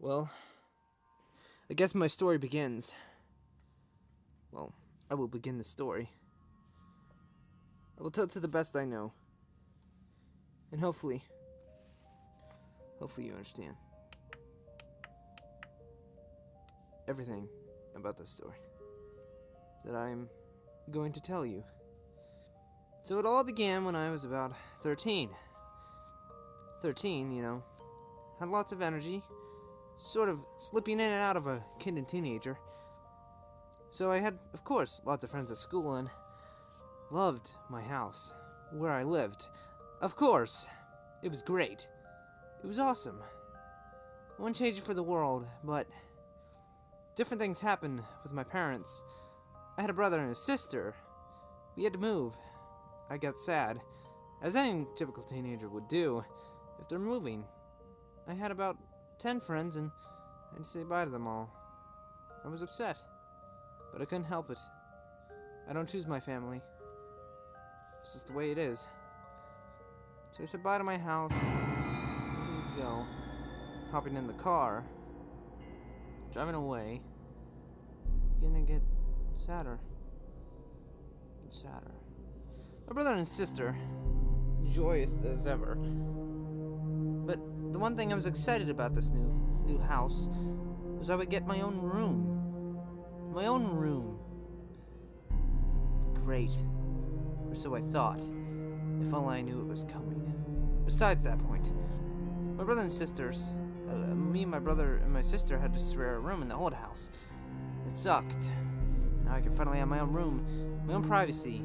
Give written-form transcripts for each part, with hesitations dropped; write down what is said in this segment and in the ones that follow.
Well, I guess my story begins. Well, I will begin the story. I will tell it to the best I know. And hopefully you understand everything about this story that I'm going to tell you. So it all began when I was about 13. 13, had lots of energy, sort of slipping in and out of a kid and teenager. So I had, of course, lots of friends at school and loved my house, where I lived. Of course, it was great. It was awesome. I wouldn't change it for the world, but different things happened with my parents. I had a brother and a sister. We had to move. I got sad, as any typical teenager would do if they're moving. I had about 10 friends and I had to say bye to them all. I was upset, but I couldn't help it. I don't choose my family. It's just the way it is. So I said bye to my house. Where did we go? Hopping in the car, driving away, beginning to get sadder and sadder. My brother and sister, joyous as ever. But the one thing I was excited about this new house was I would get my own room. My own room. Great. Or so I thought, if only I knew it was coming. Besides that point, my brother and sisters, me and my brother and my sister had to share a room in the old house. It sucked. Now I can finally have my own room, my own privacy,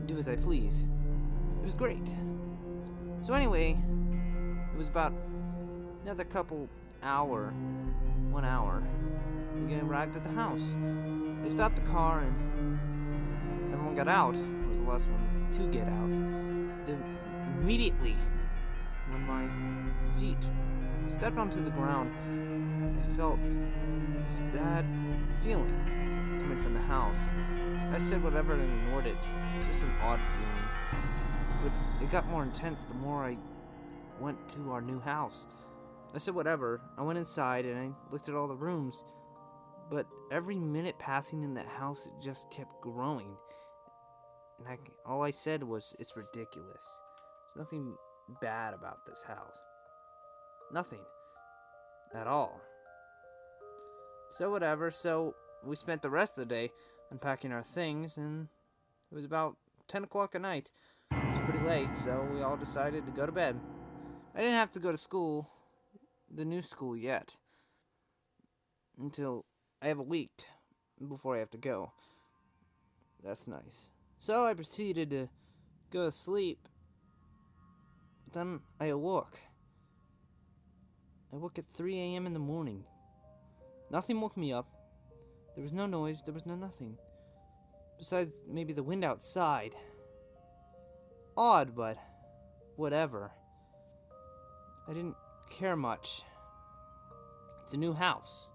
do as I please. It was great. So anyway, it was about another 1 hour, we arrived at the house. They stopped the car and everyone got out. I was the last one to get out. Then immediately, when my feet stepped onto the ground, I felt this bad feeling coming from the house. I said whatever and ignored it. It was just an odd feeling. But it got more intense the more I went to our new house. I said whatever. I went inside and I looked at all the rooms. But every minute passing in that house, it just kept growing. And all I said was, it's ridiculous. There's nothing bad about this house. Nothing. At all. So whatever. So we spent the rest of the day unpacking our things, and it was about 10 o'clock at night. It was pretty late, so we all decided to go to bed. I didn't have to go to school, the new school, yet. Until I have a week before I have to go. That's nice. So I proceeded to go to sleep. But then I awoke. I woke at 3 a.m. in the morning. Nothing woke me up. There was no noise, there was no nothing. Besides maybe the wind outside. Odd, but whatever. I didn't care much. It's a new house.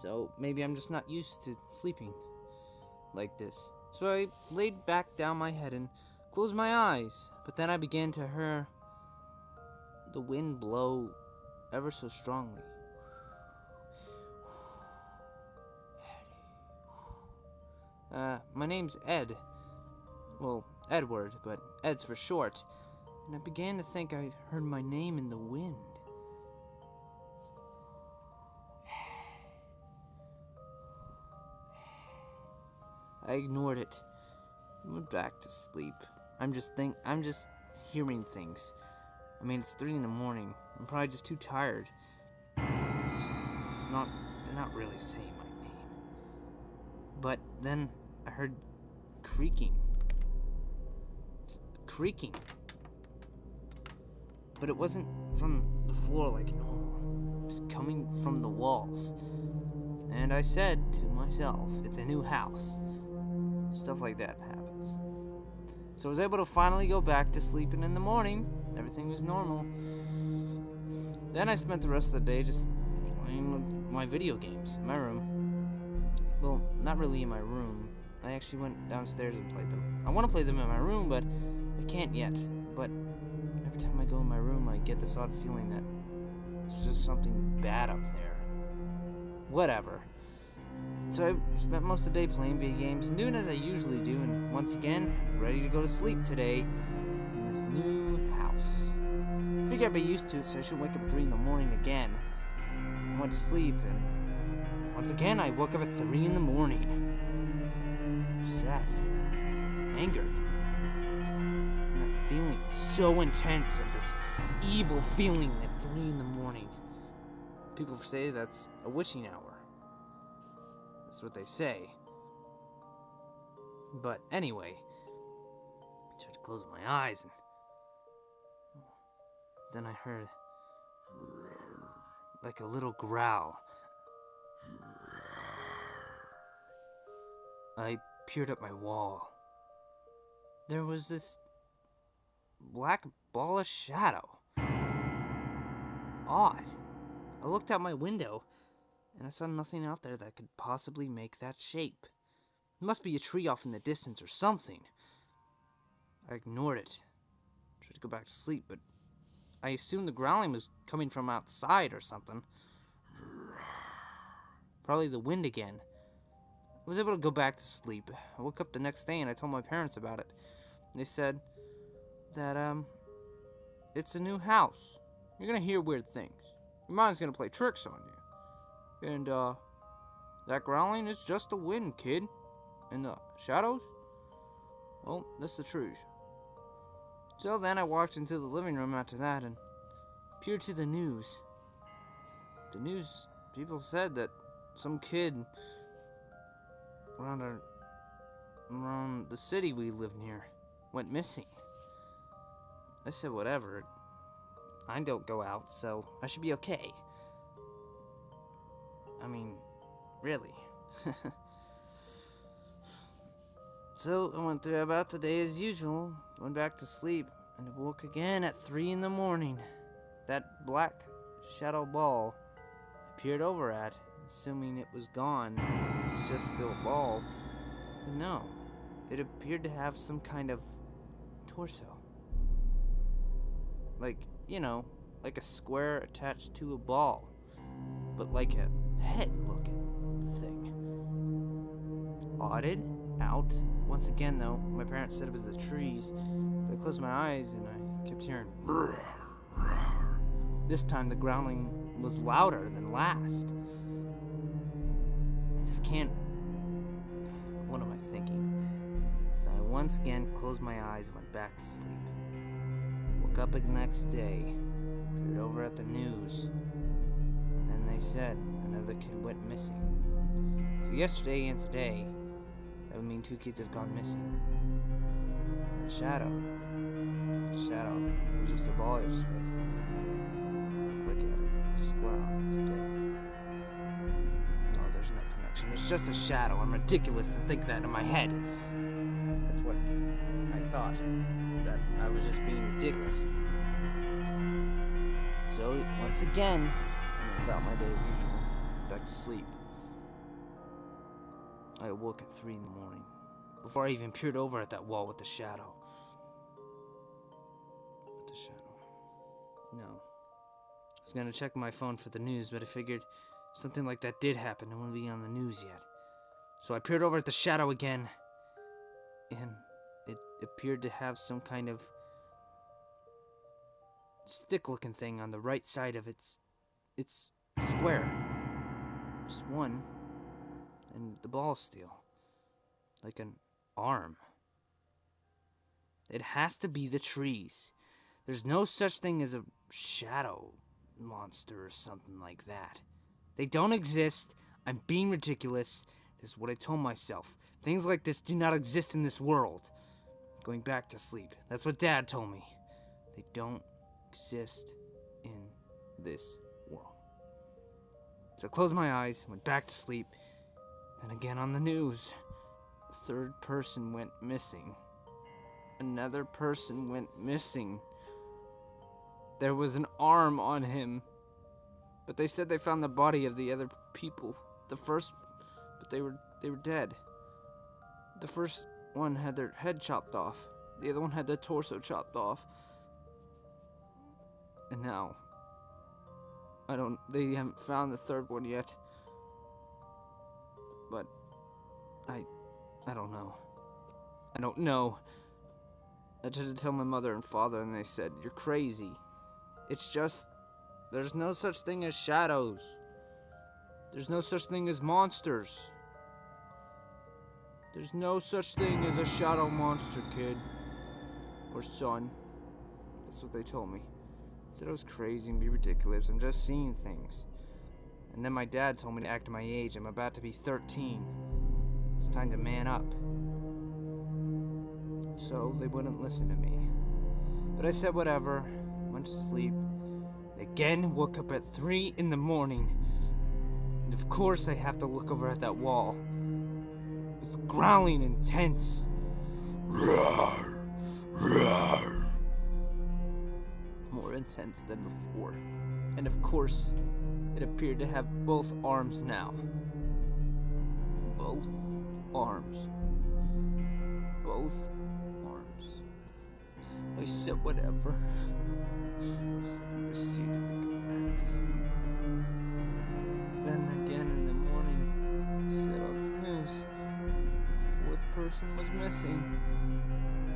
So maybe I'm just not used to sleeping like this. So I laid back down my head and closed my eyes. But then I began to hear the wind blow ever so strongly. My name's Ed. Well, Edward, but Ed's for short. And I began to think I heard my name in the wind. I ignored it. I went back to sleep. I'm just hearing things. I mean, it's 3 in the morning. I'm probably just too tired. They're not really saying my name. But then I heard creaking. Just creaking. But it wasn't from the floor like normal. It was coming from the walls. And I said to myself, it's a new house. Stuff like that happens. So I was able to finally go back to sleeping in the morning. Everything was normal. Then I spent the rest of the day just playing with my video games in my room. Well, not really in my room. I actually went downstairs and played them. I want to play them in my room, but I can't yet. But every time I go in my room, I get this odd feeling that There's just something bad up there. Whatever. So I spent most of the day playing video games and doing as I usually do, and once again, ready to go to sleep today in this new house. I figured I'd be used to it, so I shouldn't wake up at 3 in the morning again. I went to sleep, and once again, I woke up at 3 in the morning. Upset. Angered. And that feeling so intense of this evil feeling at 3 in the morning. People say that's a witching hour. That's what they say. But anyway, I tried to close my eyes, and then I heard like a little growl. I peered up my wall. There was this black ball of shadow. Odd. I looked out my window, and I saw nothing out there that could possibly make that shape. It must be a tree off in the distance or something. I ignored it. Tried to go back to sleep, but I assumed the growling was coming from outside or something. Probably the wind again. I was able to go back to sleep. I woke up the next day and I told my parents about it. They said that, it's a new house. You're gonna hear weird things. Your mind's gonna play tricks on you. And, that growling is just the wind, kid. And the shadows? Well, that's the truth. So then I walked into the living room after that and peered to the news. The news, people said that some kid around the city we live near went missing. I said whatever. I don't go out, so I should be okay. I mean, really. So I went through about the day as usual, went back to sleep, and awoke again at 3 in the morning. That black shadow ball I peered over at, assuming it was gone. It's just still a ball. But no, it appeared to have some kind of torso. Like, you know, like a square attached to a ball, but like a head-looking thing. Odded out. Once again, though, my parents said it was the trees, but I closed my eyes and I kept hearing. This time the growling was louder than last. This can't. What am I thinking? So I once again closed my eyes and went back to sleep. Woke up the next day, peered over at the news, and then they said another kid went missing. So yesterday and today, that would mean 2 kids have gone missing. That shadow was just a ball yesterday. Click at it, square on it today. Oh, there's no connection. It's just a shadow. I'm ridiculous to think that in my head. That's what I thought. That I was just being ridiculous. So, once again, I went about my day as usual. Back to sleep. I awoke at 3 in the morning, before I even peered over at that wall with the shadow. No. I was gonna check my phone for the news, but I figured if something like that did happen, it wouldn't be on the news yet. So I peered over at the shadow again, and it appeared to have some kind of stick-looking thing on the right side of its square. Just one. And the ball steel. Like an arm. It has to be the trees. There's no such thing as a shadow monster or something like that. They don't exist. I'm being ridiculous. This is what I told myself. Things like this do not exist in this world. Going back to sleep. That's what Dad told me. They don't exist in this world. So I closed my eyes, went back to sleep. Then again on the news, the 3rd person went missing. Another person went missing. There was an arm on him, but they said they found the body of the other people. But they were dead. The first one had their head chopped off. The other one had their torso chopped off. And now, They haven't found the third one yet. But I don't know. I don't know. I tried to tell my mother and father, and they said, "You're crazy. It's just, there's no such thing as shadows. There's no such thing as monsters. There's no such thing as a shadow monster, kid. Or son." That's what they told me. They said I was crazy and be ridiculous. I'm just seeing things. And then my dad told me to act my age. I'm about to be 13. It's time to man up. So they wouldn't listen to me. But I said whatever, went to sleep, and again woke up at 3 in the morning. And of course I have to look over at that wall. With growling intense. Roar, roar. More intense than before. And of course, it appeared to have both arms now. Both arms. Both arms. I said whatever. Proceeded to go back to sleep. Then again in the morning, they said on the news, the fourth person was missing.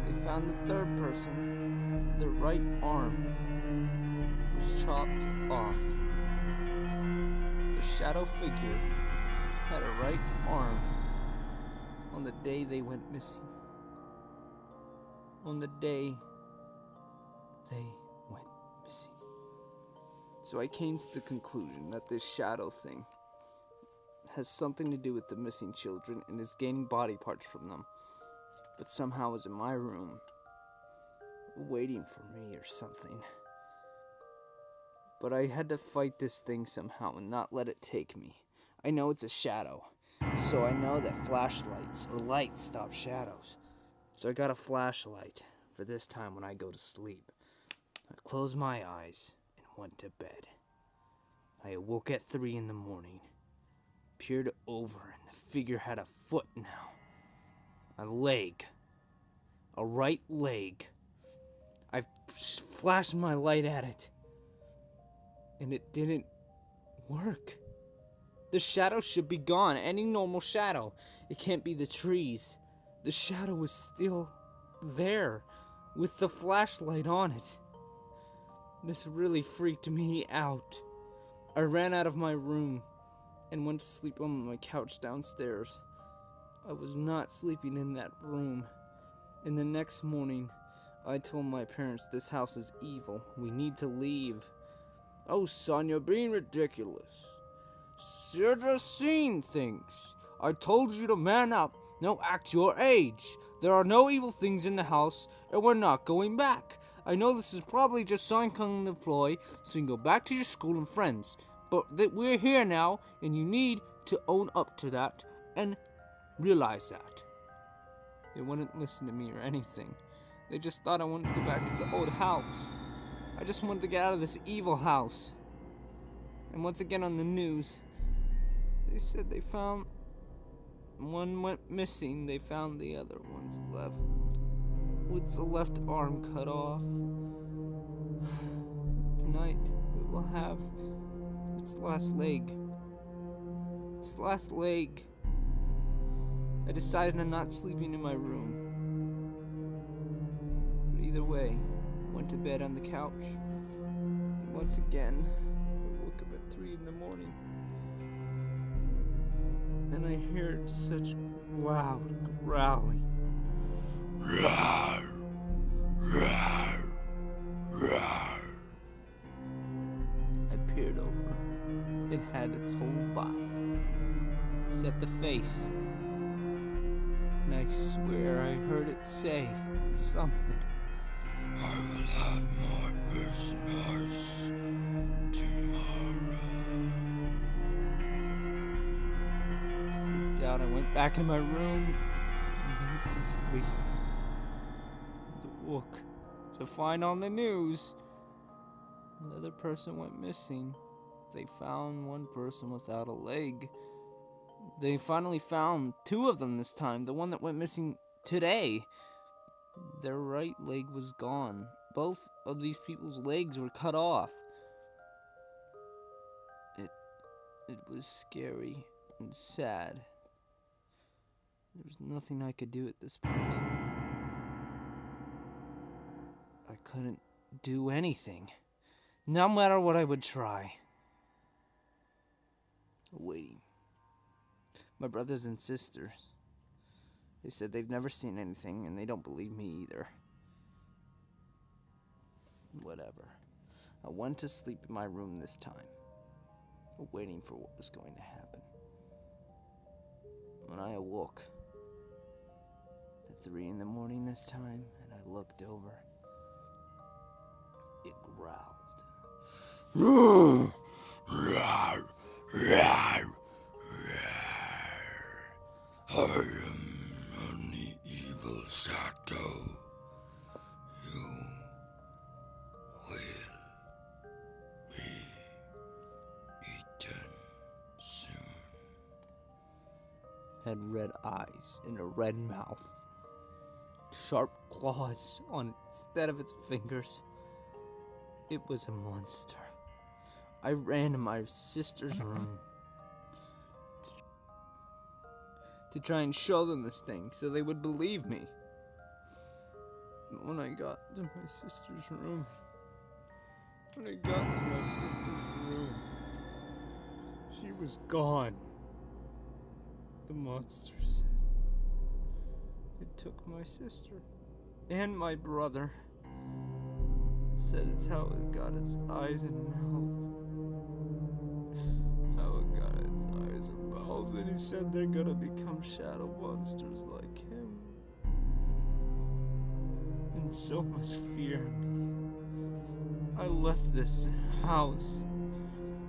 They found the third person. The right arm was chopped off. The shadow figure had a right arm on the day they went missing. On the day they went missing. So I came to the conclusion that this shadow thing has something to do with the missing children and is gaining body parts from them, but somehow is in my room, waiting for me or something. But I had to fight this thing somehow and not let it take me. I know it's a shadow, so I know that flashlights or lights stop shadows. So I got a flashlight for this time when I go to sleep. I closed my eyes and went to bed. I awoke at 3 in the morning, peered over, and the figure had a foot now. A leg. A right leg. I flashed my light at it, and it didn't work. The shadow should be gone. Any normal shadow. It can't be the trees. The shadow was still there with the flashlight on it. This really freaked me out. I ran out of my room and went to sleep on my couch downstairs. I was not sleeping in that room. And the next morning, I told my parents this house is evil. We need to leave. "Oh, son, you're being ridiculous. You're just seeing things. I told you to man up. Now act your age. There are no evil things in the house, and we're not going back. I know this is probably just some kind of ploy, so you can go back to your school and friends. But we're here now, and you need to own up to that and realize that." They wouldn't listen to me or anything. They just thought I wanted to go back to the old house. I just wanted to get out of this evil house. And once again on the news, they said they found one went missing. They found the other one's left with the left arm cut off. Tonight it will have its last leg. Its last leg. I decided I'm not sleeping in my room. But either way, I went to bed on the couch. And once again, I woke up at 3 in the morning. And I heard such loud growling. Roar, roar, roar. I peered over. It had its whole body, except the face. And I swear I heard it say something. "I will have my business tomorrow." Freaked out, I went back in my room and went to sleep. The look to find on the news, another person went missing. They found one person without a leg. They finally found 2 of them this time. The one that went missing today, their right leg was gone. Both of these people's legs were cut off. It was scary and sad. There was nothing I could do at this point. I couldn't do anything, no matter what I would try. Waiting. My brothers and sisters, they said they've never seen anything, and they don't believe me either. Whatever. I went to sleep in my room this time, waiting for what was going to happen. When I awoke at 3 in the morning this time, and I looked over, it growled. I am the evil shadow. You will be eaten soon. Had red eyes and a red mouth, sharp claws on instead of its fingers. It was a monster. I ran to my sister's room to try and show them this thing so they would believe me. But when I got to my sister's room, she was gone. The monster said it took my sister and my brother. It said it's how it got its eyes and mouth. And he said they're gonna become shadow monsters like him. And so much fear in me. I left this house.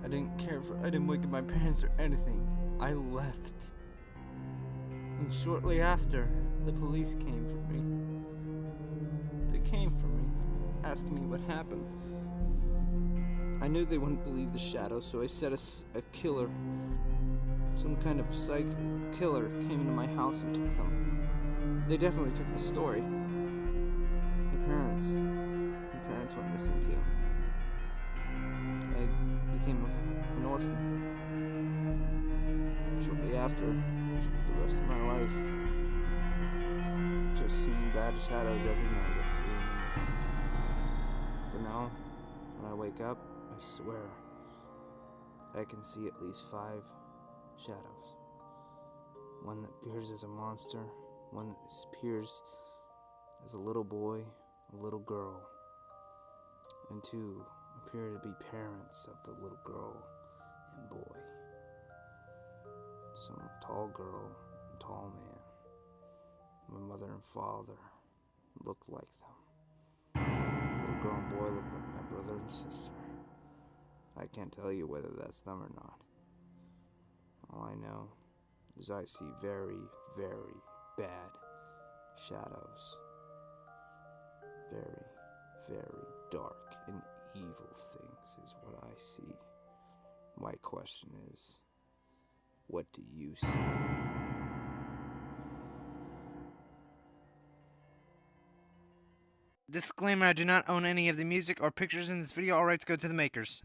I didn't wake up my parents or anything. I left. And shortly after, the police came for me. They came for me, asking me what happened. I knew they wouldn't believe the shadow, so I said a killer, some kind of psych killer, came into my house and took them. They definitely took the story. My parents went missing too. I became an orphan. Shortly after, spent the rest of my life just seeing bad shadows every night at 3 a.m. But now, when I wake up, I swear, I can see at least 5 shadows. One that appears as a monster, one that appears as a little boy, a little girl, and 2 appear to be parents of the little girl and boy. Some tall girl and tall man. My mother and father looked like them. Little girl and boy looked like my brother and sister. I can't tell you whether that's them or not. All I know is I see very, very bad shadows. Very, very dark and evil things is what I see. My question is, what do you see? Disclaimer, I do not own any of the music or pictures in this video. All rights go to the makers.